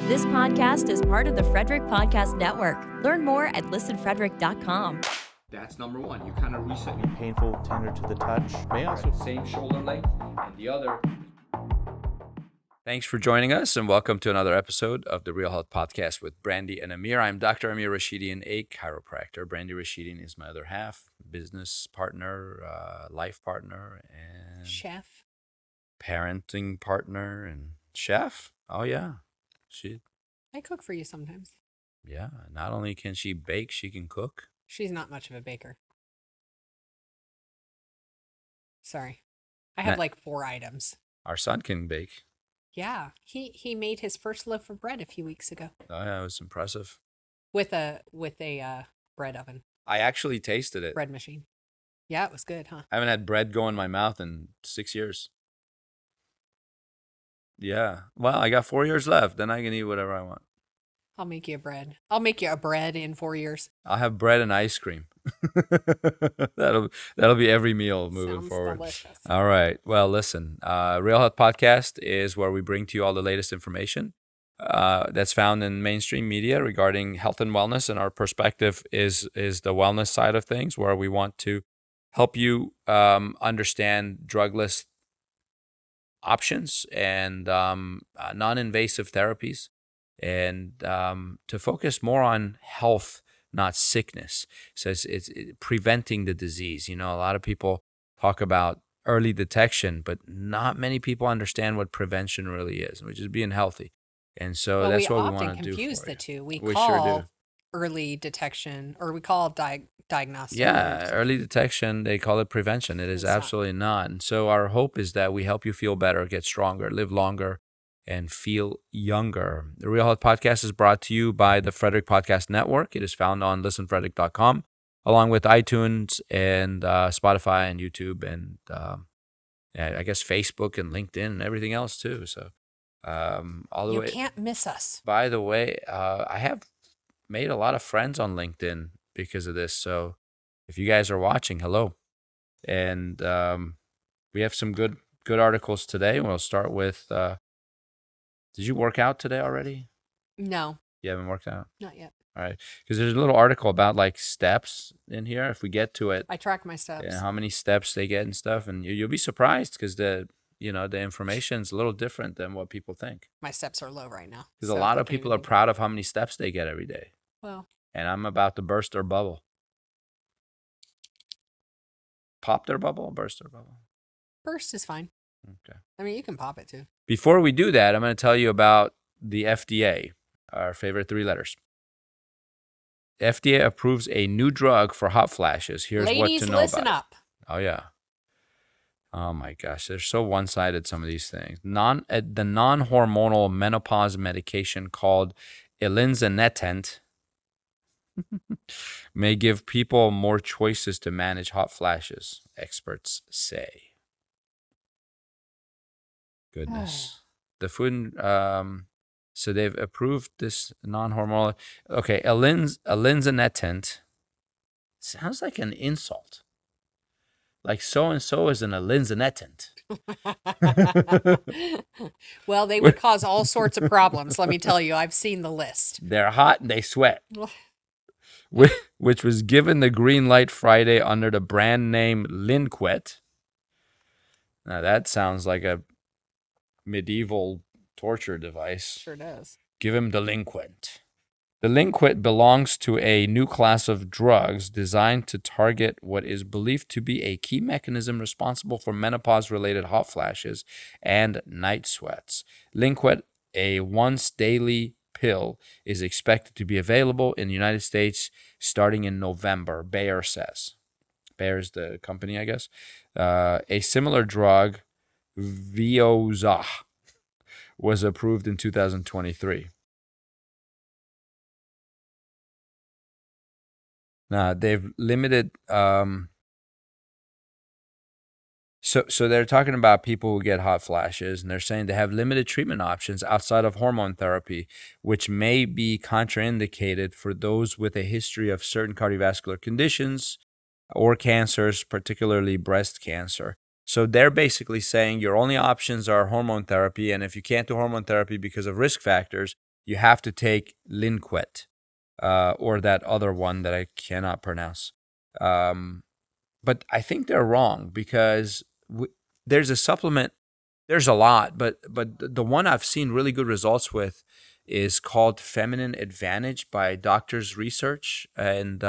This podcast is part of the Frederick Podcast Network. Learn more at listenfrederick.com. That's number one. You kind of reset your painful, tender to the touch. May also same shoulder length, and the other. Thanks for joining us, and welcome to another episode of the Real Health Podcast with Brandi and Amir. I'm Dr. Amir Rashidian, a chiropractor. Brandi Rashidian is my other half, business partner, life partner, and chef, parenting partner, and chef. Oh yeah, I cook for you sometimes. Yeah, not only can she bake, she can cook. She's not much of a baker. Sorry. I have like 4 items. Our son can bake. Yeah. He made his first loaf of bread a few weeks ago. Oh yeah, it was impressive. With a bread oven. I actually tasted it. Bread machine. Yeah, it was good, huh? I haven't had bread go in my mouth in 6 years. Yeah. Well, I got 4 years left. Then I can eat whatever I want. I'll make you a bread. I'll make you a bread in 4 years. I'll have bread and ice cream. That'll be every meal moving Sounds forward. Delicious. All right. Well, listen, Real Health Podcast is where we bring to you all the latest information that's found in mainstream media regarding health and wellness. And our perspective is the wellness side of things, where we want to help you understand drugless options and non-invasive therapies, and to focus more on health, not sickness. So it's preventing the disease. You know, a lot of people talk about early detection, but not many people understand what prevention really is, which is being healthy. And so that's what we want to do. We often confuse the two. We sure call do. Early detection, or we call diagnostic. Yeah, early detection, they call it prevention. It is absolutely not. And so our hope is that we help you feel better, get stronger, live longer, and feel younger. The Real Health Podcast is brought to you by the Frederick Podcast Network. It is found on listenfrederick.com, along with iTunes and Spotify and YouTube and I guess Facebook and LinkedIn and everything else too. So all the way. You can't miss us. By the way, I have made a lot of friends on LinkedIn because of this. So if you guys are watching, hello. And we have some good articles today. We'll start with, did you work out today already? No. You haven't worked out? Not yet. All right. Because there's a little article about like steps in here. If we get to it. I track my steps. And how many steps they get and stuff. And you'll be surprised because the information is a little different than what people think. My steps are low right now. Because a lot of people are proud of how many steps they get every day. Well. And I'm about to burst their bubble. Pop their bubble, burst their bubble. Burst is fine. Okay. I mean, you can pop it too. Before we do that, I'm going to tell you about the FDA, our favorite 3 letters. FDA approves a new drug for hot flashes. Here's Ladies, what to know listen about up. it. Oh, yeah. Oh, my gosh. They're so one-sided, some of these things. The non-hormonal menopause medication called elinzanetant may give people more choices to manage hot flashes, experts say. Goodness. The food, so they've approved this non-hormonal. Okay, elinzanetant sounds like an insult. Like so-and-so is an elinzanetant. Well, they would cause all sorts of problems. Let me tell you, I've seen the list. They're hot and they sweat. Which was given the green light Friday under the brand name Linquet. Now that sounds like a medieval torture device. Sure does. Give him delinquent. Delinquent belongs to a new class of drugs designed to target what is believed to be a key mechanism responsible for menopause-related hot flashes and night sweats. Linquet, a once daily pill, is expected to be available in the United States starting in November, Bayer says. Bayer's the company, I guess. A similar drug, Veozah, was approved in 2023. Now, they've limited... So they're talking about people who get hot flashes, and they're saying they have limited treatment options outside of hormone therapy, which may be contraindicated for those with a history of certain cardiovascular conditions or cancers, particularly breast cancer. So they're basically saying your only options are hormone therapy, and if you can't do hormone therapy because of risk factors, you have to take Linquet, or that other one that I cannot pronounce. But I think they're wrong because there's a supplement. There's a lot, but the one I've seen really good results with is called Feminine Advantage by Doctors Research, and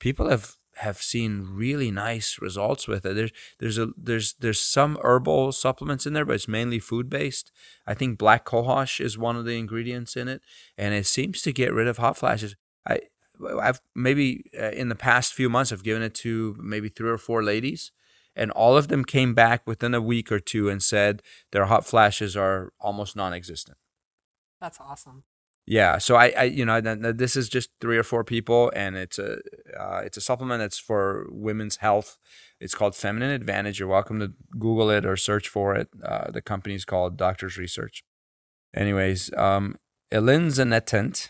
people have seen really nice results with it. There's some herbal supplements in there, but it's mainly food based. I think black cohosh is one of the ingredients in it, and it seems to get rid of hot flashes. I've maybe in the past few months I've given it to maybe 3 or 4 ladies, and all of them came back within a week or two and said their hot flashes are almost non-existent. That's awesome. Yeah, so I this is just 3 or 4 people, and it's a supplement that's for women's health. It's called Feminine Advantage. You're welcome to Google it or search for it. The company's called Doctors Research. Anyways, elinzanetant,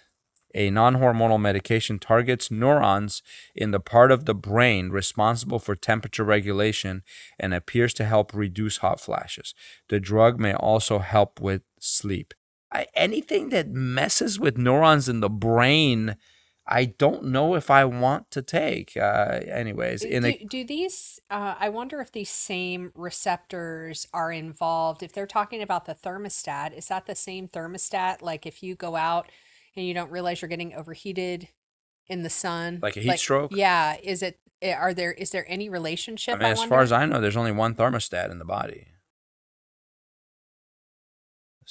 a non-hormonal medication, targets neurons in the part of the brain responsible for temperature regulation and appears to help reduce hot flashes. The drug may also help with sleep. Anything that messes with neurons in the brain, I don't know if I want to take. Anyways, do these, I wonder if these same receptors are involved. If they're talking about the thermostat, is that the same thermostat? Like if you go out and you don't realize you're getting overheated in the sun, like a heat stroke. Yeah. Is there any relationship? I mean, as far as I know, there's only one thermostat in the body.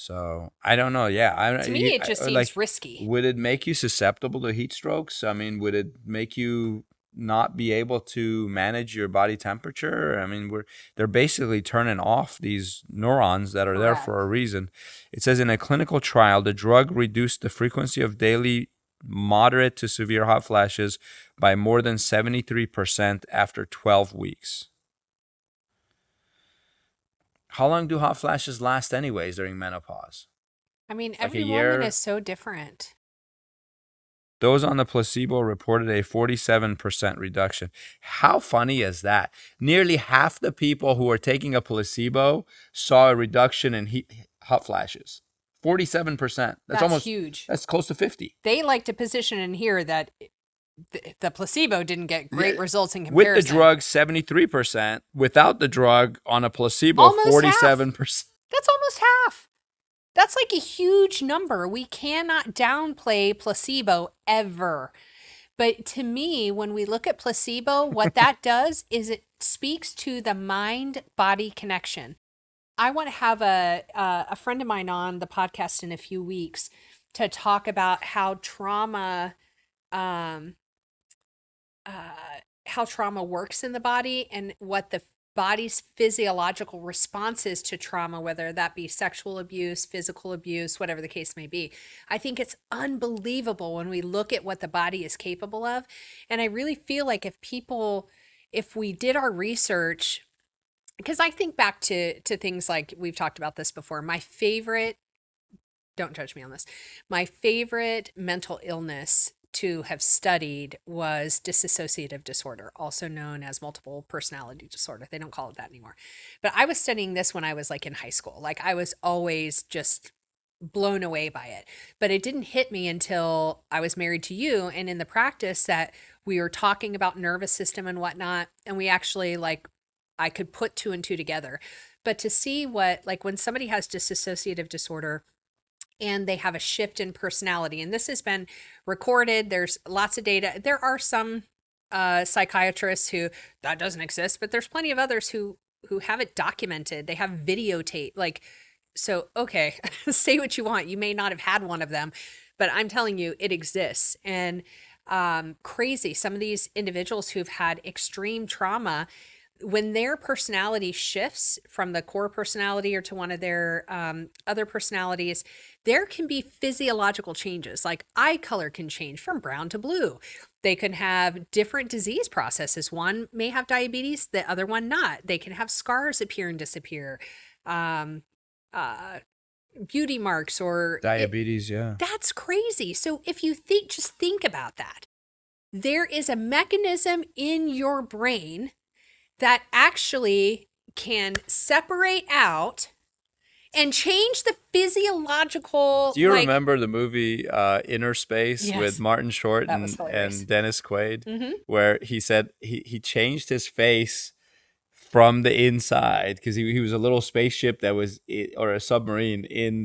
So I don't know. Yeah, to me, it just seems risky. Would it make you susceptible to heat strokes? I mean, would it make you not be able to manage your body temperature? I mean, they're basically turning off these neurons that are there for a reason. It says in a clinical trial, the drug reduced the frequency of daily moderate to severe hot flashes by more than 73% after 12 weeks. How long do hot flashes last anyways during menopause? I mean, every woman is so different. Those on the placebo reported a 47% reduction. How funny is that? Nearly half the people who were taking a placebo saw a reduction in hot flashes. 47%. That's almost huge. That's close to 50. They like to position in here that the placebo didn't get great results in comparison. With the drug, 73%. Without the drug, on a placebo, 47%. That's almost half. That's like a huge number. We cannot downplay placebo ever. But to me, when we look at placebo, what that does is it speaks to the mind-body connection. I want to have a friend of mine on the podcast in a few weeks to talk about how trauma works in the body and what the body's physiological responses to trauma, whether that be sexual abuse, physical abuse, whatever the case may be. I think it's unbelievable when we look at what the body is capable of. And I really feel like if we did our research, because I think back to things like, we've talked about this before, don't judge me on this, my favorite mental illness to have studied was dissociative disorder, also known as multiple personality disorder. They don't call it that anymore. But I was studying this when I was like in high school. Like I was always just blown away by it. But it didn't hit me until I was married to you, and in the practice that we were talking about nervous system and whatnot, and we actually I could put 2 and 2 together. But to see what, like when somebody has dissociative disorder and they have a shift in personality, and this has been recorded, there's lots of data. There are some psychiatrists who that doesn't exist, but there's plenty of others who have it documented. They have videotape. So, okay, say what you want. You may not have had one of them, but I'm telling you, it exists. And crazy. Some of these individuals who've had extreme trauma, when their personality shifts from the core personality or to one of their other personalities, there can be physiological changes. Like eye color can change from brown to blue. They can have different disease processes. One may have diabetes, the other one not. They can have scars appear and disappear, beauty marks or diabetes. Yeah. That's crazy. So if you just think about that. There is a mechanism in your brain that actually can separate out and change the physiological. Do you remember the movie Inner Space Yes. with Martin Short That was hilarious. and Dennis Quaid, Mhm. where he said he changed his face from the inside because he was a little spaceship that was or a submarine in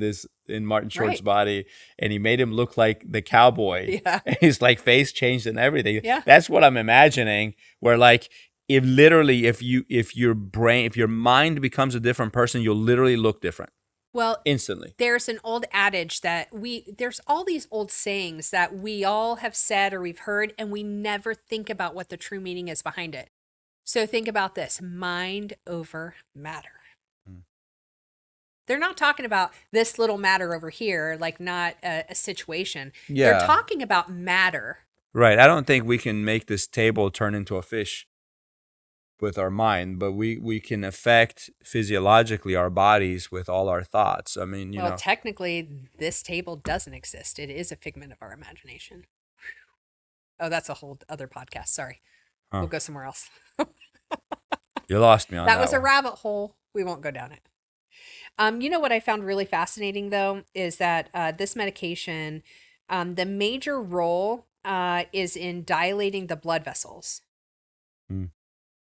Martin Short's Right. body, and he made him look like the cowboy. Yeah. And his like face changed and everything. Yeah. That's what I'm imagining. Where like if your mind becomes a different person, you'll literally look different Well, instantly. there's an old adage that there's all these old sayings that we all have said or we've heard, and we never think about what the true meaning is behind it. So think about this: mind over matter. They're not talking about this little matter over here, like not a situation. Yeah. They're talking about matter. Right. I don't think we can make this table turn into a fish with our mind, but we can affect physiologically our bodies with all our thoughts. I mean, Well, technically, this table doesn't exist. It is a figment of our imagination. Oh, that's a whole other podcast. Sorry. We'll go somewhere else. You lost me on that. That was a one. rabbit hole. We won't go down it. You know what I found really fascinating, though, is that this medication, the major role is in dilating the blood vessels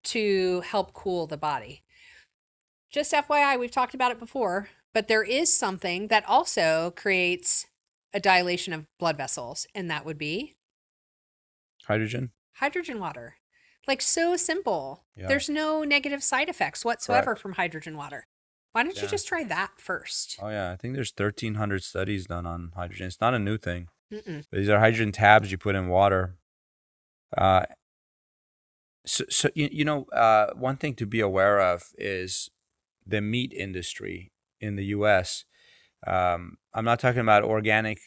to help cool the body. Just FYI, we've talked about it before, but there is something that also creates a dilation of blood vessels, and that would be Hydrogen. hydrogen water. Like, so simple. Yeah. There's no negative side effects whatsoever from hydrogen water. Why don't you just try that first? Oh yeah, I think there's 1,300 studies done on hydrogen. It's not a new thing. Mm-mm. But these are hydrogen tabs you put in water. So one thing to be aware of is the meat industry in the U.S. I'm not talking about organic,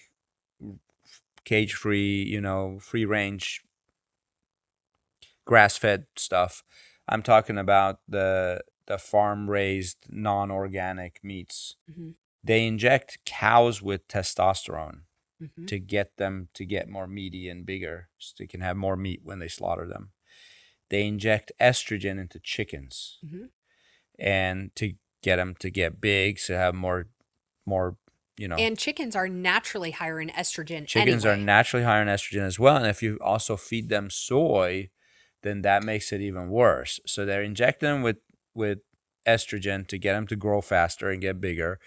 cage-free, free-range, grass-fed stuff. I'm talking about the farm-raised, non-organic meats. Mm-hmm. They inject cows with testosterone Mm-hmm. to get them to get more meaty and bigger, so they can have more meat when they slaughter them. They inject estrogen into chickens, Mm-hmm. and to get them to get big, so have more. And chickens are naturally higher in estrogen. Chickens anyway. are naturally higher in estrogen as well, and if you also feed them soy, then that makes it even worse. So they're injecting them with estrogen to get them to grow faster and get bigger,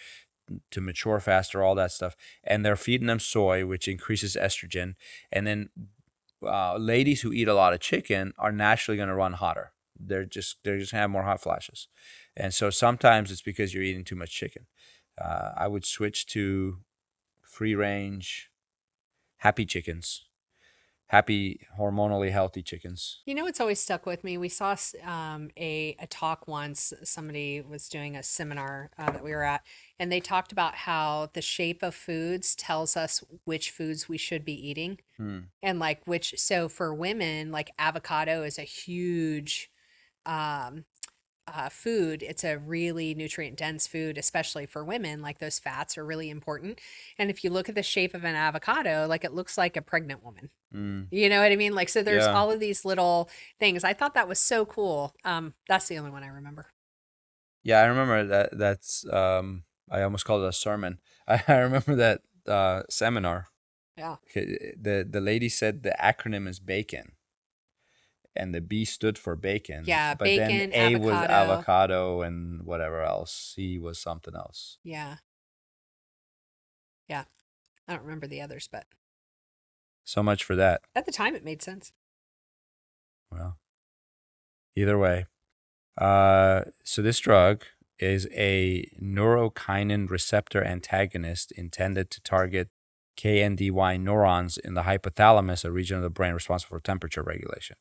to mature faster, all that stuff. And they're feeding them soy, which increases estrogen. And then ladies who eat a lot of chicken are naturally going to run hotter. They're just going to have more hot flashes. And so sometimes it's because you're eating too much chicken. I would switch to free range, happy chickens. Happy, hormonally healthy chickens. You know, it's always stuck with me. We saw a talk once. Somebody was doing a seminar that we were at, and they talked about how the shape of foods tells us which foods we should be eating. And like so for women, like avocado is a huge food. It's a really nutrient dense food, especially for women. Like, those fats are really important. And if you look at the shape of an avocado, like, it looks like a pregnant woman. You know what I mean? Like, so there's all of these little things. I thought that was so cool. That's the only one I remember. Yeah, I remember that. That's I almost called it a sermon. I remember that seminar. Yeah. The lady said the acronym is BACON, and the B stood for bacon. Yeah, but bacon, then A was avocado. avocado, and whatever else. C was something else. Yeah. Yeah. I don't remember the others, but So much for that. at the time it made sense. Well, either way. So this drug is a neurokinin receptor antagonist intended to target KNDY neurons in the hypothalamus, a region of the brain responsible for temperature regulation.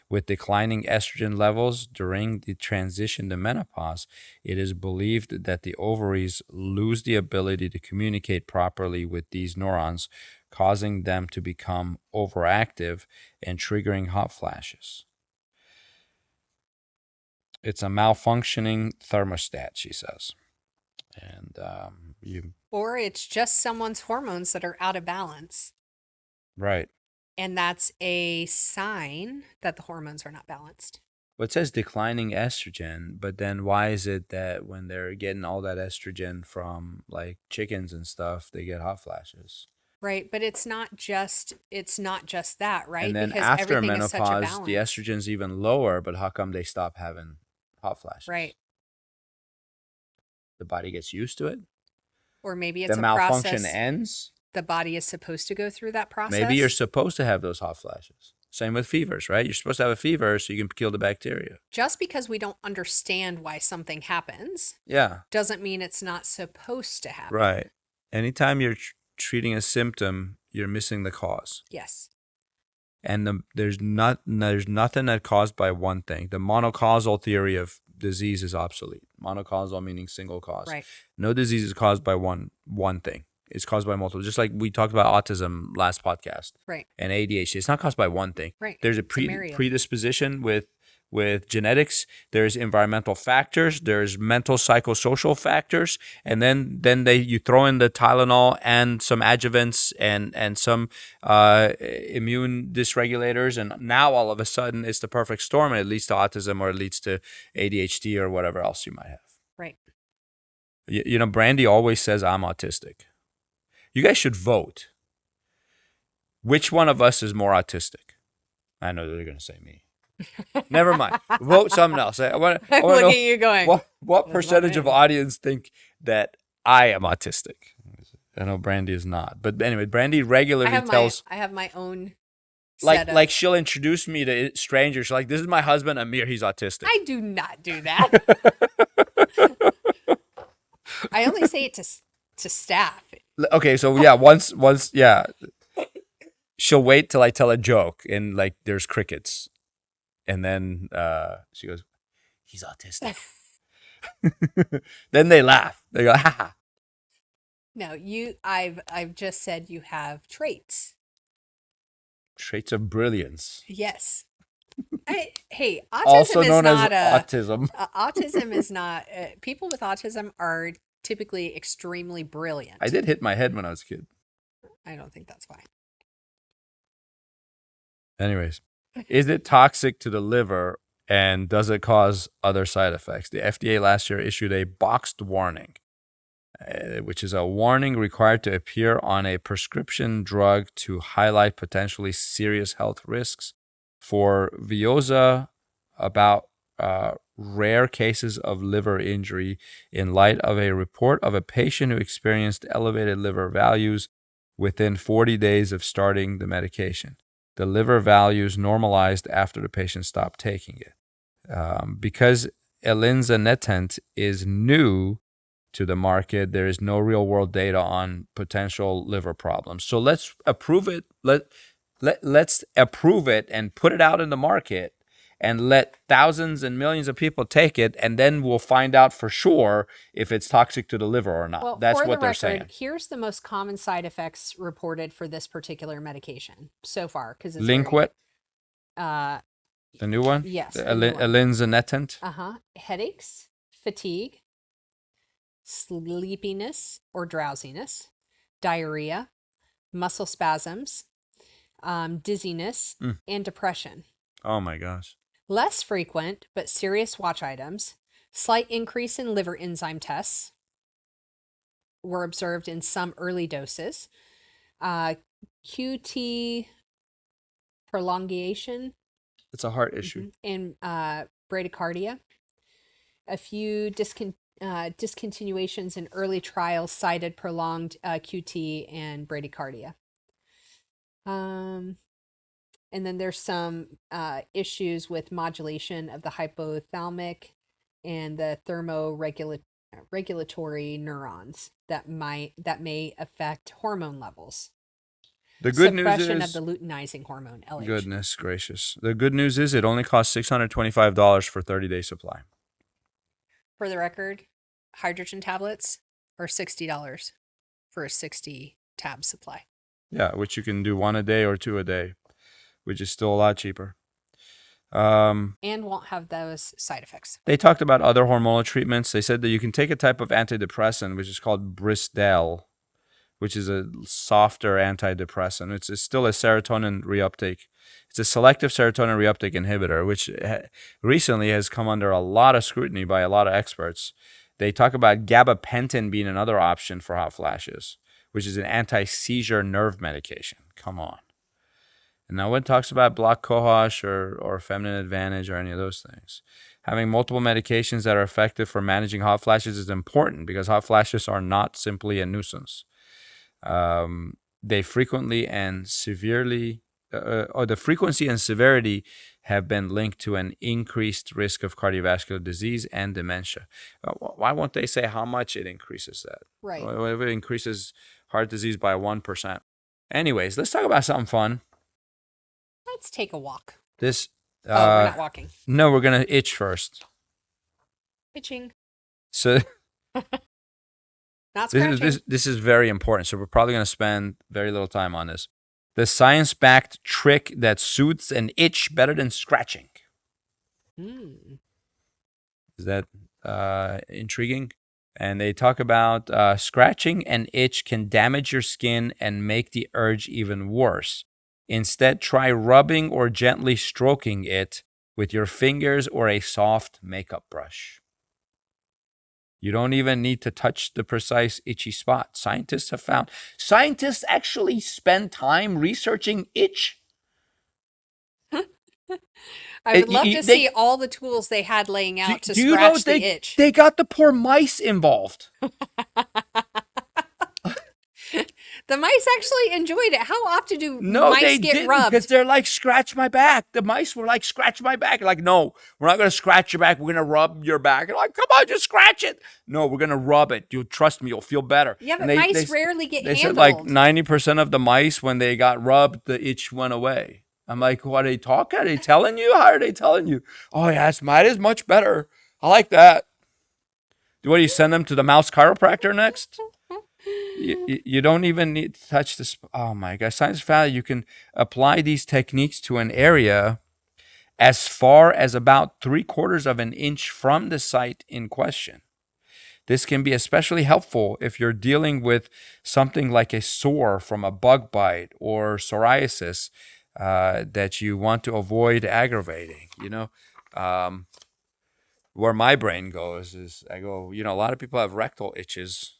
With declining estrogen levels during the transition to menopause, it is believed that the ovaries lose the ability to communicate properly with these neurons, causing them to become overactive and triggering hot flashes. It's a malfunctioning thermostat, she says. And Or it's just someone's hormones that are out of balance. Right. And that's a sign that the hormones are not balanced. Well, it says declining estrogen, but then why is it that when they're getting all that estrogen from like chickens and stuff, they get hot flashes? Right, but it's not just that, right? And then Because after everything is such a menopause, the balance. estrogen's even lower, but how come they stop having hot flashes? Right. The body gets used to it. Or maybe The it's a malfunction process. ends. The body is supposed to go through that process. Maybe you're supposed to have those hot flashes. Same with fevers, right? You're supposed to have a fever so you can kill the bacteria. Just because we don't understand why something happens Yeah. doesn't mean it's not supposed to happen. Right. Anytime you're treating a symptom, you're missing the cause. Yes. And there's nothing that's caused by one thing. The monocausal theory of disease is obsolete. Monocausal meaning single cause. Right. No disease is caused by one thing. It's caused by multiple. Just like we talked about autism last podcast. Right. And ADHD. It's not caused by one thing. Right. There's a It's a myriad. predisposition with genetics. There's environmental factors. There's mental psychosocial factors. And then you throw in the Tylenol and some adjuvants and some immune dysregulators. And now all of a sudden it's the perfect storm and it leads to autism or it leads to ADHD or whatever else you might have. Right. You know, Brandi always says I'm autistic. You guys should vote. Which one of us is more autistic? I know they're going to say me. Never mind. Vote something else. I want to Look know at you going. what That's percentage not of me. audience think that I am autistic. I know Brandi is not. But anyway, Brandi regularly tells... I have my own like she'll introduce me to strangers. She's like, this is my husband, Amir. He's autistic. I do not do that. I only say it to staff. Okay, so yeah, once yeah, she'll wait till I tell a joke and like there's crickets, and then she goes, "He's autistic." Then they laugh. They go, "Ha ha." No, I've just said you have traits. Traits of brilliance, Yes. Hey, autism also is known not as autism. autism is not. People with autism are typically extremely brilliant. I did hit my head when I was a kid. I don't think that's why. Anyways, is it toxic to the liver and does it cause other side effects? The FDA last year issued a boxed warning, which is a warning required to appear on a prescription drug to highlight potentially serious health risks for Veoza about rare cases of liver injury in light of a report of a patient who experienced elevated liver values within 40 days of starting the medication. The liver values normalized after the patient stopped taking it. Because elinzanetant is new to the market, there is no real-world data on potential liver problems. So let's approve it. Let's approve it and put it out in the market and let thousands and millions of people take it, and then we'll find out for sure if it's toxic to the liver or not. Well, That's for what the they're record, saying. here's the most common side effects reported for this particular medication so far, because it's Linquit, the the new one? yes, The the new one. elinzanetant. Headaches, fatigue, sleepiness or drowsiness, diarrhea, muscle spasms, dizziness, and depression. Oh my gosh. Less frequent but serious watch items, slight increase in liver enzyme tests were observed in some early doses. QT prolongation It's a heart issue. and bradycardia. A few discontinuations in early trials cited prolonged QT and bradycardia. And then there's some issues with modulation of the hypothalamic and the thermoregulatory neurons that may affect hormone levels. The good news Suppression is of the luteinizing hormone, LH. goodness gracious. The good news is it only costs $625 for 30-day supply. For the record, hydrogen tablets are $60 for a 60 tab supply. Yeah, which you can do one a day or two a day, which is still a lot cheaper. And won't have those side effects. They talked about other hormonal treatments. They said that you can take a type of antidepressant, which is called Bristol, which is a softer antidepressant. It's still a serotonin reuptake. It's a selective serotonin reuptake inhibitor, which recently has come under a lot of scrutiny by a lot of experts. They talk about gabapentin being another option for hot flashes, which is an anti-seizure nerve medication. Come on. And no one talks about block cohosh or feminine advantage or any of those things. Having multiple medications that are effective for managing hot flashes is important because hot flashes are not simply a nuisance. They frequently and severely, or the frequency and severity have been linked to an increased risk of cardiovascular disease and dementia. Why won't they say how much it increases that? Right. Well, if it increases heart disease by 1%. Anyways, let's talk about something fun. Let's take a walk. This. We're not walking. No, we're gonna itch first. Itching. So Not scratching. this is very important. So we're probably gonna spend very little time on this. The science-backed trick that soothes an itch better than scratching. Is that intriguing? And they talk about scratching an itch can damage your skin and make the urge even worse. Instead, try rubbing or gently stroking it with your fingers or a soft makeup brush. You don't even need to touch the precise itchy spot. Scientists actually spend time researching itch. I would love to see all the tools they had laying out to scratch the itch. They got the poor mice involved. The mice actually enjoyed it. How often do mice get rubbed? Because they're like, scratch my back. The mice were like, scratch my back. Like, no, we're not going to scratch your back. We're going to rub your back. They're like, come on, just scratch it. No, we're going to rub it. You'll trust me. You'll feel better. Yeah, but mice rarely get handled. They said like 90% of the mice, when they got rubbed, the itch went away. I'm like, what are they talking? Are they telling you? How are they telling you? Oh, yes, mine is much better. I like that. What do you send them to the mouse chiropractor next? You don't even need to touch this. Oh my God. Science found you can apply these techniques to an area as far as about 3/4 of an inch from the site in question. This can be especially helpful if you're dealing with something like a sore from a bug bite or psoriasis that you want to avoid aggravating. Where my brain goes is I go, a lot of people have rectal itches.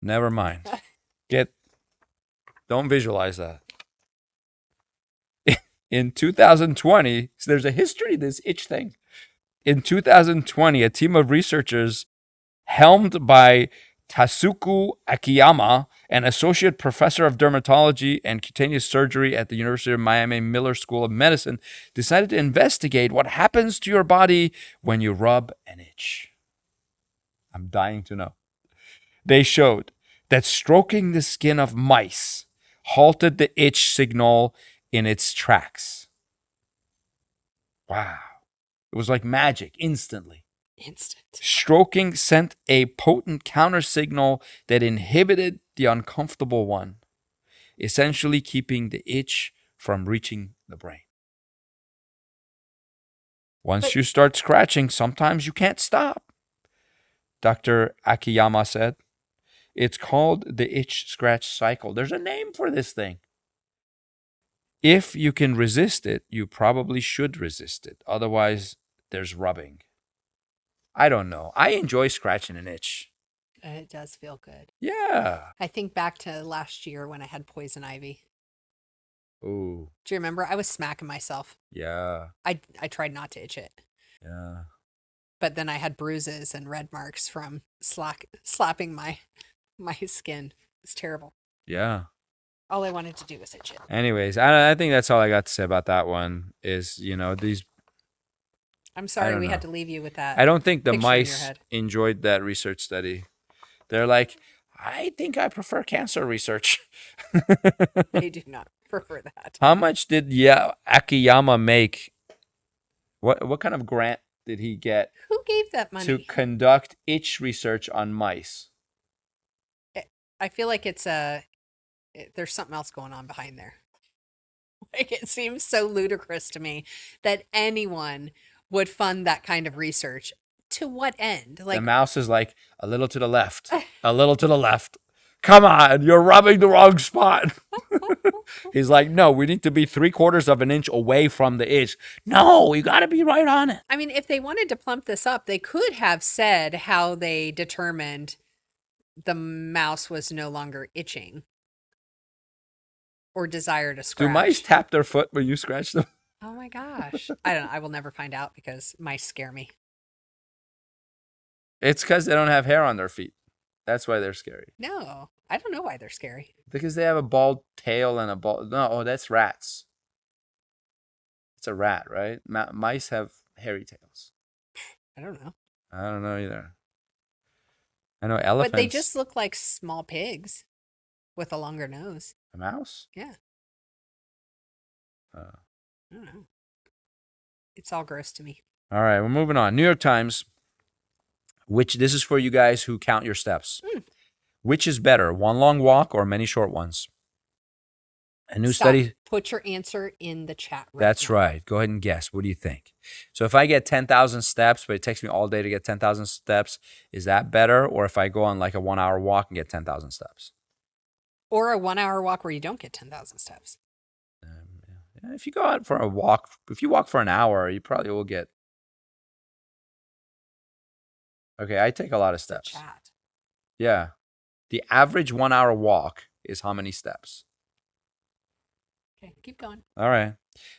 Never mind. Don't visualize that. In 2020, so there's a history of this itch thing. In 2020, a team of researchers helmed by Tasuku Akiyama, an associate professor of dermatology and cutaneous surgery at the University of Miami Miller School of Medicine, decided to investigate what happens to your body when you rub an itch. I'm dying to know. They showed that stroking the skin of mice halted the itch signal in its tracks. Wow. It was like magic, instantly. Stroking sent a potent counter signal that inhibited the uncomfortable one, essentially keeping the itch from reaching the brain. Once you start scratching, sometimes you can't stop, Dr. Akiyama said. It's called the itch-scratch cycle. There's a name for this thing. If you can resist it, you probably should resist it. Otherwise, there's rubbing. I don't know. I enjoy scratching an itch. It does feel good. Yeah. I think back to last year when I had poison ivy. Ooh. Do you remember? I was smacking myself. Yeah. I tried not to itch it. Yeah. But then I had bruises and red marks from slapping my skin. It's terrible. Yeah. All I wanted to do was itch it. Anyways, I think that's all I got to say about that one is, these. I'm sorry we had to leave you with that. I don't think the mice enjoyed that research study. They're like, I think I prefer cancer research. They do not prefer that. How much did Akiyama make? What kind of grant did he get? Who gave that money? To conduct itch research on mice? I feel like there's something else going on behind there. Like, it seems so ludicrous to me that anyone would fund that kind of research. To what end? Like, the mouse is like a little to the left, a little to the left. come on, you're rubbing the wrong spot. He's like, no, we need to be 3/4 of an inch away from the itch. No, you got to be right on it. I mean, if they wanted to plump this up, they could have said how they determined the mouse was no longer itching or desired a scratch. Do mice tap their foot when you scratch them? Oh my gosh. I don't know. I will never find out because mice scare me. It's because they don't have hair on their feet. That's why they're scary. No, I don't know why they're scary. Because they have a bald tail and a bald... No, oh, that's rats. It's a rat, right? Mice have hairy tails. I don't know. I don't know either. I know elephants... But they just look like small pigs with a longer nose. A mouse? Yeah. I don't know. It's all gross to me. All right, we're moving on. New York Times, which this is for you guys who count your steps. Which is better, one long walk or many short ones? A new Stop. study... Put your answer in the chat right That's now. right. Go ahead and guess. What do you think? So if I get 10,000 steps, but it takes me all day to get 10,000 steps, is that better? Or if I go on like a 1 hour walk and get 10,000 steps? Or a 1 hour walk where you don't get 10,000 steps. If you go out for a walk, if you walk for an hour, you probably will get... Okay, I take a lot of steps. Chat. Yeah. The average 1 hour walk is how many steps? Okay, keep going. All right.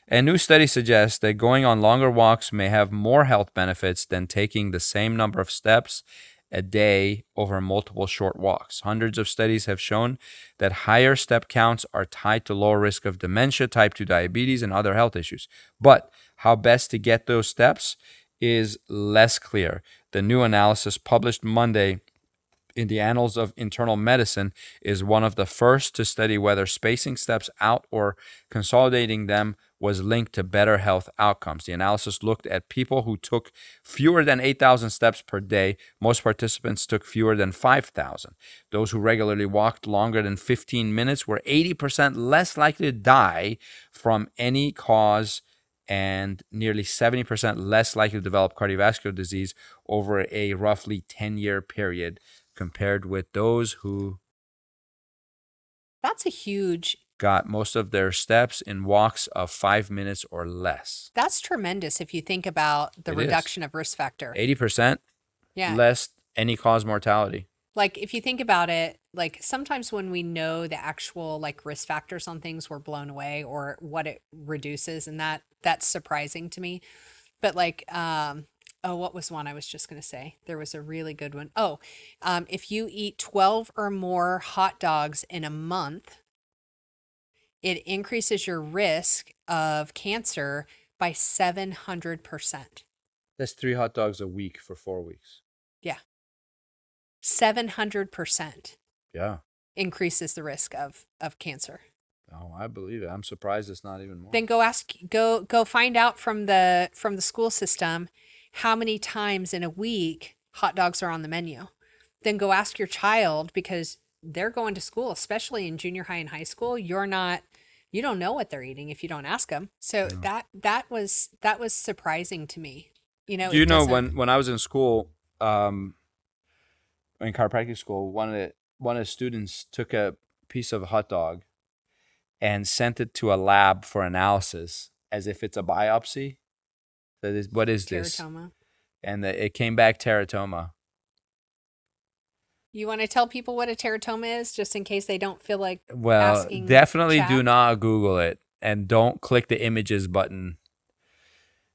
A new study suggests that going on longer walks may have more health benefits than taking the same number of steps a day over multiple short walks. Hundreds of studies have shown that higher step counts are tied to lower risk of dementia, type 2 diabetes, and other health issues. But how best to get those steps is less clear. The new analysis published Monday in the Annals of Internal Medicine is one of the first to study whether spacing steps out or consolidating them was linked to better health outcomes. The analysis looked at people who took fewer than 8,000 steps per day. Most participants took fewer than 5,000. Those who regularly walked longer than 15 minutes were 80% less likely to die from any cause and nearly 70% less likely to develop cardiovascular disease over a roughly 10-year period, compared with those who That's a huge... got most of their steps in walks of 5 minutes or less. That's tremendous if you think about the It reduction of risk factor. 80% less any cause mortality. Like if you think about it, like sometimes when we know the actual like risk factors on things, we're blown away or what it reduces, and that's surprising to me. But like what was one I was just going to say? There was a really good one. If you eat 12 or more hot dogs in a month, it increases your risk of cancer by 700%. That's 3 hot dogs a week for 4 weeks. Yeah. 700% Yeah. increases the risk of cancer. Oh, I believe it. I'm surprised it's not even more. Then go find out from the school system how many times in a week hot dogs are on the menu. Then go ask your child, because they're going to school, especially in junior high and high school. You don't know what they're eating if you don't ask them. So that was surprising to me. You know, do you know when I was in school, in chiropractic school, one of the students took a piece of hot dog and sent it to a lab for analysis as if it's a biopsy. So what is this? Teratoma. And it came back teratoma. You want to tell people what a teratoma is, just in case they don't feel like Well, asking definitely chat? do not Google it, and don't click the images button,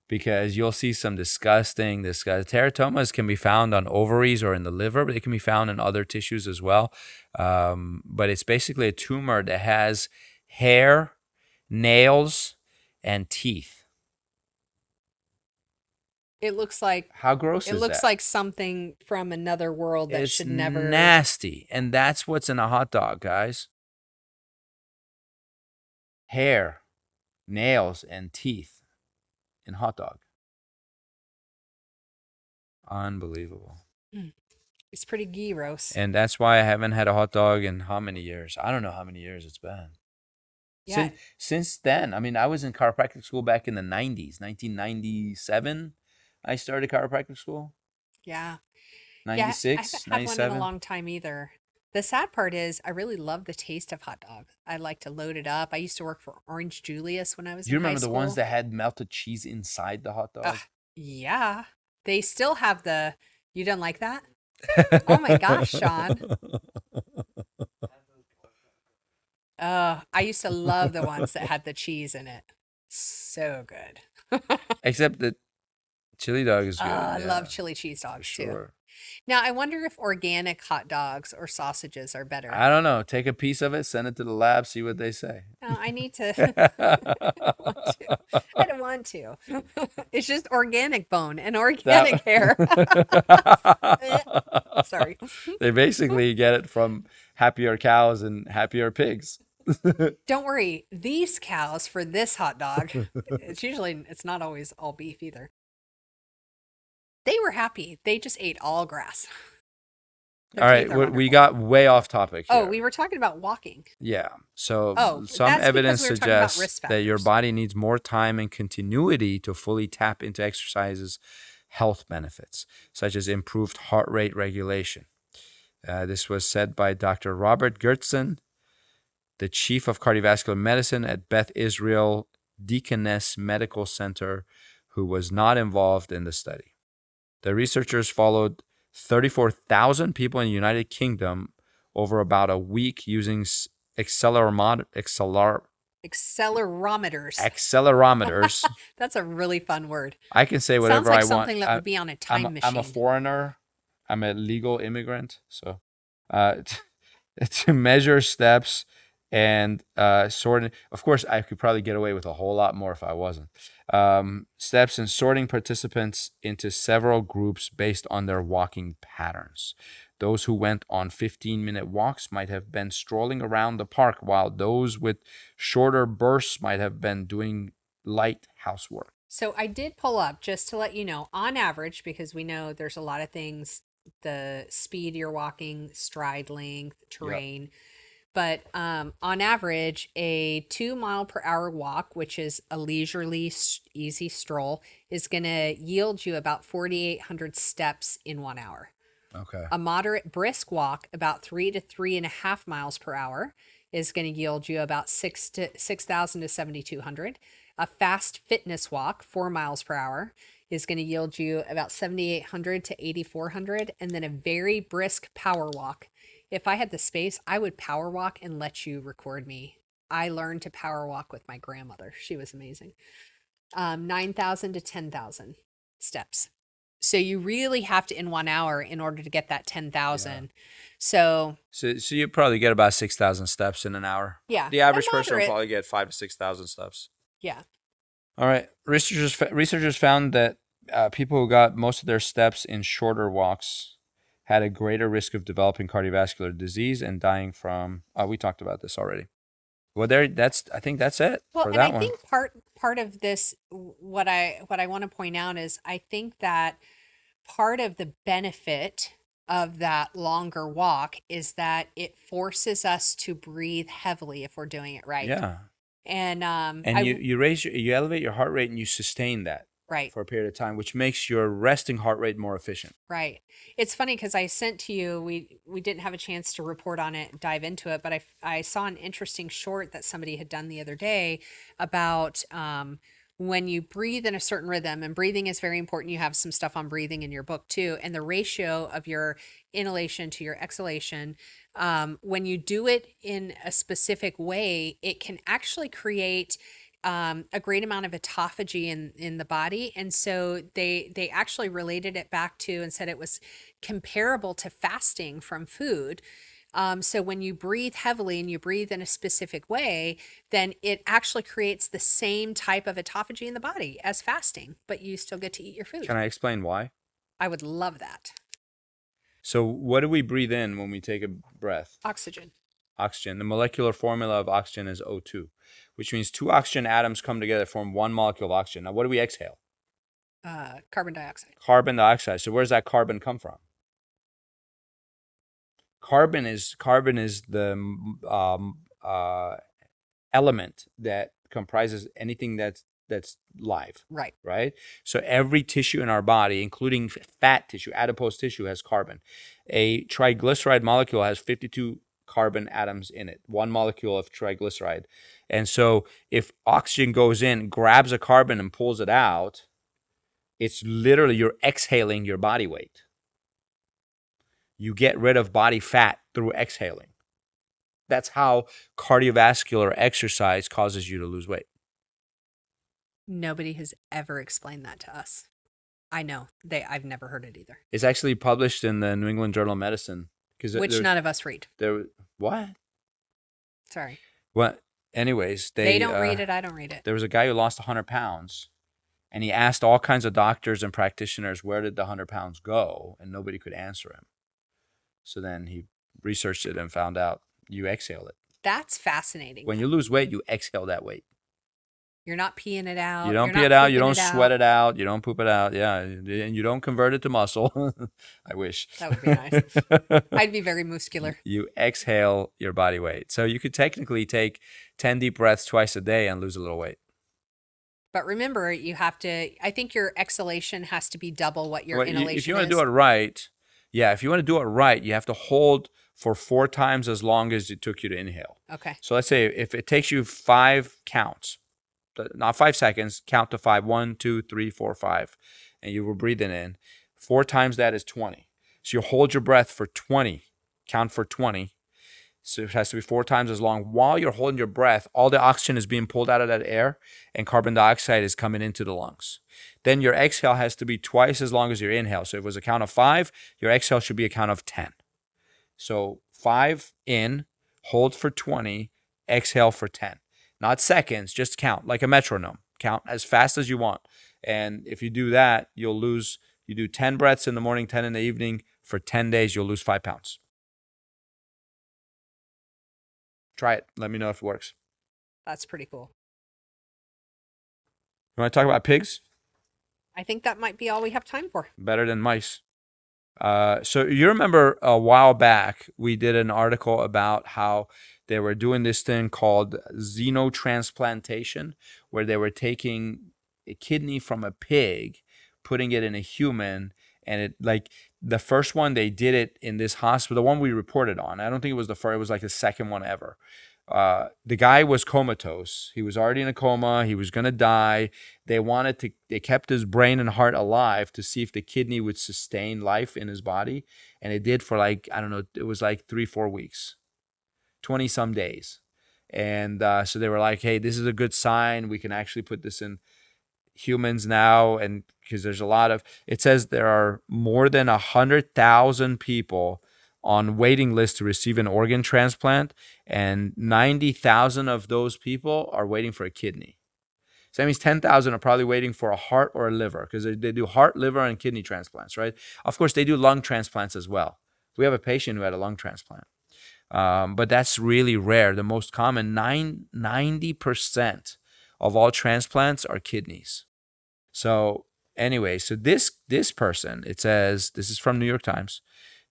because you'll see some disgusting. Teratomas can be found on ovaries or in the liver, but it can be found in other tissues as well. But it's basically a tumor that has hair, nails, and teeth. It looks like... How gross is that? It looks like something from another world that should never... It's nasty, and that's what's in a hot dog, guys. Hair, nails, and teeth in hot dog. Unbelievable. It's pretty gross. And that's why I haven't had a hot dog in how many years? I don't know how many years it's been. Yeah. Since then, I mean, I was in chiropractic school back in the 90s, 1997. I started chiropractic school. Yeah. 96, I haven't had 97. one in a long time either. The sad part is I really love the taste of hot dog. I like to load it up. I used to work for Orange Julius when I was Do you in high remember the school. ones that had melted cheese inside the hot dog? Yeah. They still have the, you don't like that? Oh my gosh, Sean. I used to love the ones that had the cheese in it. So good. Except that chili dog is good. I yeah, love chili cheese for dogs too. sure. Now, I wonder if organic hot dogs or sausages are better. I don't know. Take a piece of it, send it to the lab, see what they say. No, I need to. I don't want to. It's just organic bone and organic hair. Sorry. They basically get it from happier cows and happier pigs. Don't worry. These cows for this hot dog, it's not always all beef either. They were happy. They just ate all grass. Their All right, teeth are we wonderful. got way off topic here. Oh, we were talking about walking. Yeah. So Oh, some that's evidence because we were talking about suggests risk that your factors. body needs more time and continuity to fully tap into exercise's health benefits, such as improved heart rate regulation. This was said by Dr. Robert Gertzen, the chief of cardiovascular medicine at Beth Israel Deaconess Medical Center, who was not involved in the study. The researchers followed 34,000 people in the United Kingdom over about a week using accelerometers. That's a really fun word. I can say Sounds whatever like I want. something that would be on a time I'm a machine. foreigner. I'm a legal immigrant. So to measure steps and sorting. Of course, I could probably get away with a whole lot more if I wasn't. Steps and sorting participants into several groups based on their walking patterns. Those who went on 15-minute walks might have been strolling around the park, while those with shorter bursts might have been doing light housework. So I did pull up, just to let you know, on average, because we know there's a lot of things, the speed you're walking, stride length, terrain. But on average, a 2 mile per hour walk, which is a leisurely, easy stroll, is going to yield you about 4,800 steps in 1 hour. Okay. A moderate brisk walk, about 3 to 3.5 miles per hour, is going to yield you about 6,000 to 7,200. A fast fitness walk, 4 miles per hour, is going to yield you about 7,800 to 8,400. And then a very brisk power walk. If I had the space, I would power walk and let you record me. I learned to power walk with my grandmother. She was amazing. 9,000 to 10,000 steps. So you really have to in 1 hour in order to get that 10,000. Yeah. So you probably get about 6,000 steps in an hour. yeah, The average a person will moderate- probably get 5,000 to 6,000 steps. Yeah. All right. Researchers found that people who got most of their steps in shorter walks had a greater risk of developing cardiovascular disease and dying from. We talked about this already. Well, I think that's it Well, for and that I one. think part of this, what I want to point out is, I think that part of the benefit of that longer walk is that it forces us to breathe heavily if we're doing it right. Yeah. And you elevate your heart rate and you sustain that right. for a period of time, which makes your resting heart rate more efficient. Right. It's funny because I sent to you, we didn't have a chance to report on it, dive into it, but I saw an interesting short that somebody had done the other day about when you breathe in a certain rhythm, and breathing is very important. You have some stuff on breathing in your book too, and the ratio of your inhalation to your exhalation. When you do it in a specific way, it can actually create a great amount of autophagy in the body. And so they actually related it back to and said it was comparable to fasting from food. So when you breathe heavily and you breathe in a specific way, then it actually creates the same type of autophagy in the body as fasting, but you still get to eat your food. Can I explain why? I would love that. So what do we breathe in when we take a breath? Oxygen. Oxygen. The molecular formula of oxygen is O2, which means two oxygen atoms come together to form one molecule of oxygen. Now, what do we exhale? Carbon dioxide. Carbon dioxide. So where does that carbon come from? Carbon is the element that comprises anything that that's live, Right. right? So every tissue in our body, including fat tissue, adipose tissue, has carbon. A triglyceride molecule has 52 carbon atoms in it, one molecule of triglyceride. And so if oxygen goes in, grabs a carbon and pulls it out, it's literally you're exhaling your body weight. You get rid of body fat through exhaling. That's how cardiovascular exercise causes you to lose weight. Nobody has ever explained that to us. I know. I've never heard it either. It's actually published in the New England Journal of Medicine. Which none of us read. What? Sorry. Well, anyways, They don't read it. I don't read it. There was a guy who lost 100 pounds, and he asked all kinds of doctors and practitioners, where did the 100 pounds go? And nobody could answer him. So then he researched it and found out you exhale it. That's fascinating. When you lose weight, you exhale that weight. You're not peeing it out. You don't pee it out. You don't sweat it out. You don't poop it out. Yeah. And you don't convert it to muscle. I wish. That would be nice. I'd be very muscular. You exhale your body weight. So you could technically take 10 deep breaths twice a day and lose a little weight. But remember, you have to, I think your exhalation has to be double what your inhalation is. If you want to do it right, if you want to do it right, you have to hold for 4 times as long as it took you to inhale. Okay. So let's say if it takes you 5 counts, not 5 seconds, count to 5, 1, 2, 3, 4, 5, and you were breathing in. 4 times that is 20. So you hold your breath for 20, count for 20. So it has to be 4 times as long. While you're holding your breath, all the oxygen is being pulled out of that air and carbon dioxide is coming into the lungs. Then your exhale has to be twice as long as your inhale. So if it was a count of 5, your exhale should be a count of 10. So 5 in, hold for 20, exhale for 10. Not seconds, just count like a metronome. Count as fast as you want. And if you do that, you do 10 breaths in the morning, 10 in the evening. For 10 days, you'll lose 5 pounds. Try it. Let me know if it works. That's pretty cool. You want to talk about pigs? I think that might be all we have time for. Better than mice. So you remember a while back, we did an article about how they were doing this thing called xenotransplantation, where they were taking a kidney from a pig, putting it in a human, and it like the first one they did it in this hospital, the one we reported on. I don't think it was the first, it was like the second one ever. The guy was comatose. He was already in a coma. He was going to die. They kept his brain and heart alive to see if the kidney would sustain life in his body. And it did for like, I don't know, it was like 3-4 weeks, 20 some days. And so they were like, hey, this is a good sign. We can actually put this in humans now. And because there's it says there are more than 100,000 people on waiting list to receive an organ transplant, and 90,000 of those people are waiting for a kidney. So that means 10,000 are probably waiting for a heart or a liver, because they do heart, liver, and kidney transplants, right? Of course, they do lung transplants as well. We have a patient who had a lung transplant, but that's really rare. The most common, 90% of all transplants are kidneys. So anyway, so this person, it says, this is from New York Times,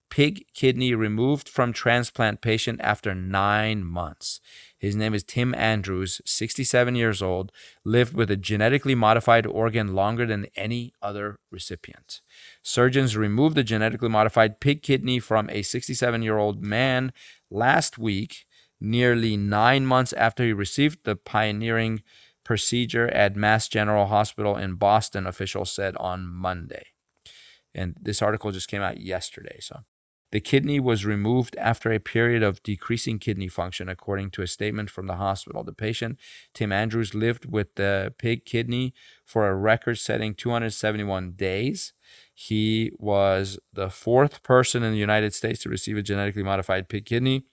pig kidney removed from transplant patient after 9 months. His name is Tim Andrews, 67 years old, lived with a genetically modified organ longer than any other recipient. Surgeons removed the genetically modified pig kidney from a 67-year-old man last week, nearly 9 months after he received the pioneering procedure at Mass General Hospital in Boston, officials said on Monday. And this article just came out yesterday, so. The kidney was removed after a period of decreasing kidney function, according to a statement from the hospital. The patient, Tim Andrews, lived with the pig kidney for a record-setting 271 days. He was the 4th person in the United States to receive a genetically modified pig kidney.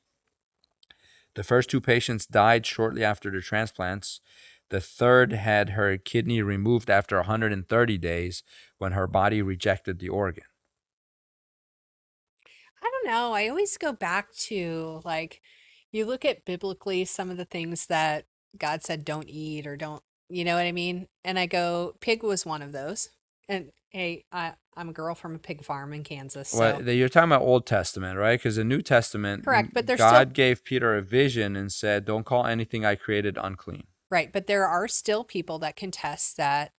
The first 2 patients died shortly after the transplants. The third had her kidney removed after 130 days when her body rejected the organ. I don't know. I always go back to, like, you look at biblically some of the things that God said don't eat or don't, you know what I mean? And I go, pig was one of those. And hey, I'm a girl from a pig farm in Kansas. So. Well, you're talking about Old Testament, right? Because the New Testament, correct, but there's God gave Peter a vision and said, don't call anything I created unclean. Right. But there are still people that contest that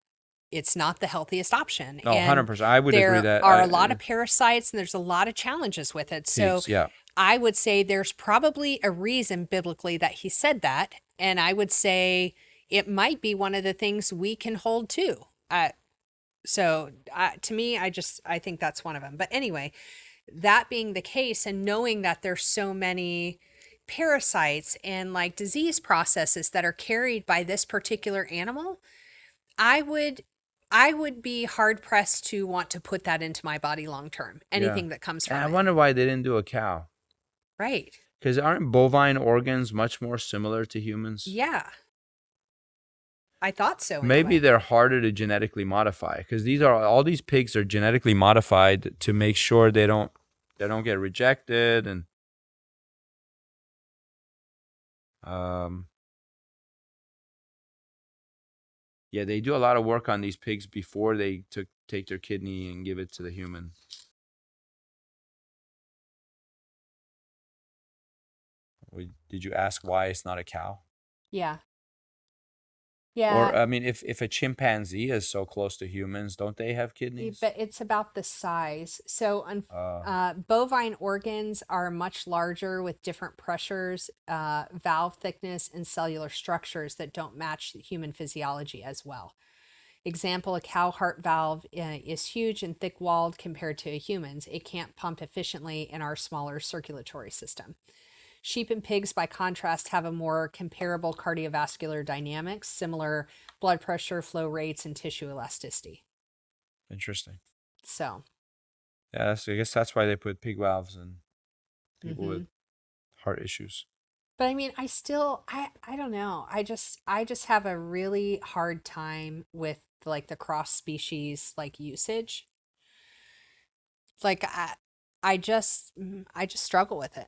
it's not the healthiest option. No, And 100%. I would agree there that are a lot of parasites and there's a lot of challenges with it. So pigs, yeah. I would say there's probably a reason biblically that he said that. And I would say it might be one of the things we can hold to. To me, I think that's one of them. But anyway, that being the case and knowing that there's so many parasites and like disease processes that are carried by this particular animal, I would be hard pressed to want to put that into my body long term. Anything that comes from And I it. wonder why they didn't do a cow. Right. Because aren't bovine organs much more similar to humans? Yeah. I thought so. Maybe anyway. they're harder to genetically modify because all these pigs are genetically modified to make sure they don't get rejected and yeah, they do a lot of work on these pigs before they take their kidney and give it to the human. Did you ask why it's not a cow? Yeah. Yeah. Or I mean, if a chimpanzee is so close to humans, don't they have kidneys? But it's about the size. So bovine organs are much larger with different pressures, valve thickness, and cellular structures that don't match the human physiology as well. Example, a cow heart valve is huge and thick-walled compared to a human's. It can't pump efficiently in our smaller circulatory system. Sheep and pigs, by contrast, have a more comparable cardiovascular dynamics, similar blood pressure, flow rates, and tissue elasticity. Interesting. So. Yeah, so I guess that's why they put pig valves in people with heart issues. But I mean, I don't know. I just have a really hard time with like the cross species like usage. Like I just struggle with it.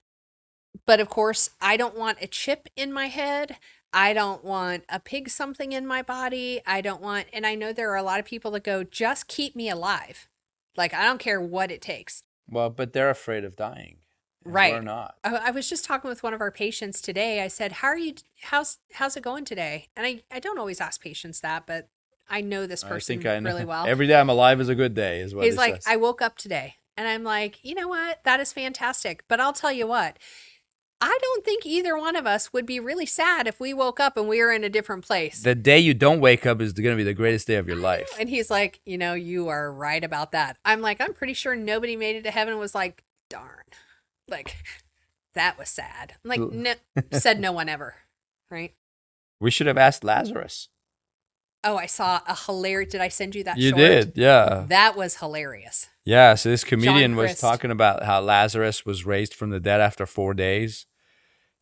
But of course, I don't want a chip in my head. I don't want a pig something in my body. And I know there are a lot of people that go, just keep me alive. Like, I don't care what it takes. Well, but they're afraid of dying. Right. We're not. I was just talking with one of our patients today. I said, how's it going today? And I don't always ask patients that, but I know this person really well. Every day I'm alive is a good day, is what he's he like, says. I woke up today. And I'm like, you know what? That is fantastic. But I'll tell you what. I don't think either one of us would be really sad if we woke up and we were in a different place. The day you don't wake up is going to be the greatest day of your life. And he's like, you are right about that. I'm like, I'm pretty sure nobody made it to heaven and was like, darn. Like, that was sad. I'm like, no, said no one ever. Right? We should have asked Lazarus. Oh, I saw a hilarious. Did I send you that You short? did, yeah. That was hilarious. Yeah, so this comedian was Christ. talking about how Lazarus was raised from the dead after 4 days.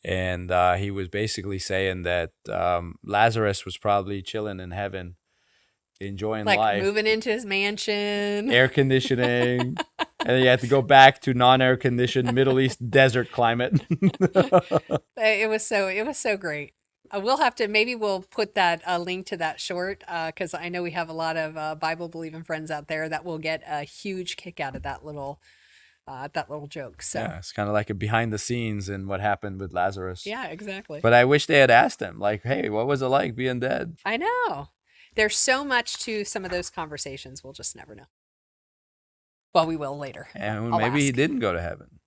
And he was basically saying that Lazarus was probably chilling in heaven, enjoying life. Like moving into his mansion. Air conditioning. And then you had to go back to non-air conditioned Middle East desert climate. It was so great. Maybe we'll put that link to that short because I know we have a lot of Bible believing friends out there that will get a huge kick out of that little joke. So yeah, it's kind of like a behind the scenes in what happened with Lazarus. yeah, exactly. But I wish they had asked him, like, hey, what was it like being dead? I know. There's so much to some of those conversations. We'll just never know. Well, we will later. And I'll maybe he ask. didn't go to heaven.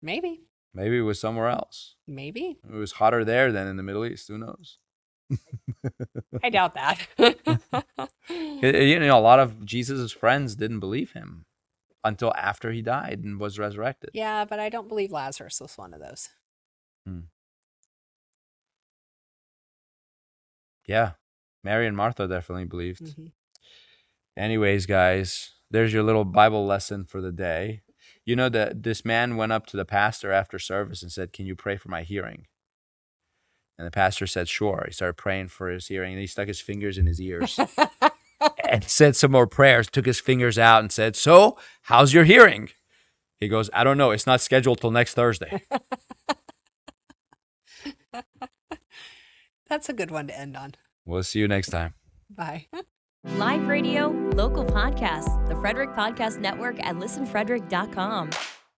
Maybe. Maybe it was somewhere else. Maybe. It was hotter there than in the Middle East. Who knows? I doubt that. A lot of Jesus' friends didn't believe him until after he died and was resurrected. Yeah, but I don't believe Lazarus was one of those. Yeah. Mary and Martha definitely believed. Mm-hmm. Anyways, guys, there's your little Bible lesson for the day. You know that this man went up to the pastor after service and said, "Can you pray for my hearing?" And the pastor said, "Sure." He started praying for his hearing, and he stuck his fingers in his ears and said some more prayers, took his fingers out and said, "So, how's your hearing?" He goes, "I don't know. It's not scheduled till next Thursday." That's a good one to end on. We'll see you next time. Bye. Live radio, local podcasts, the Frederick Podcast Network at listenfrederick.com.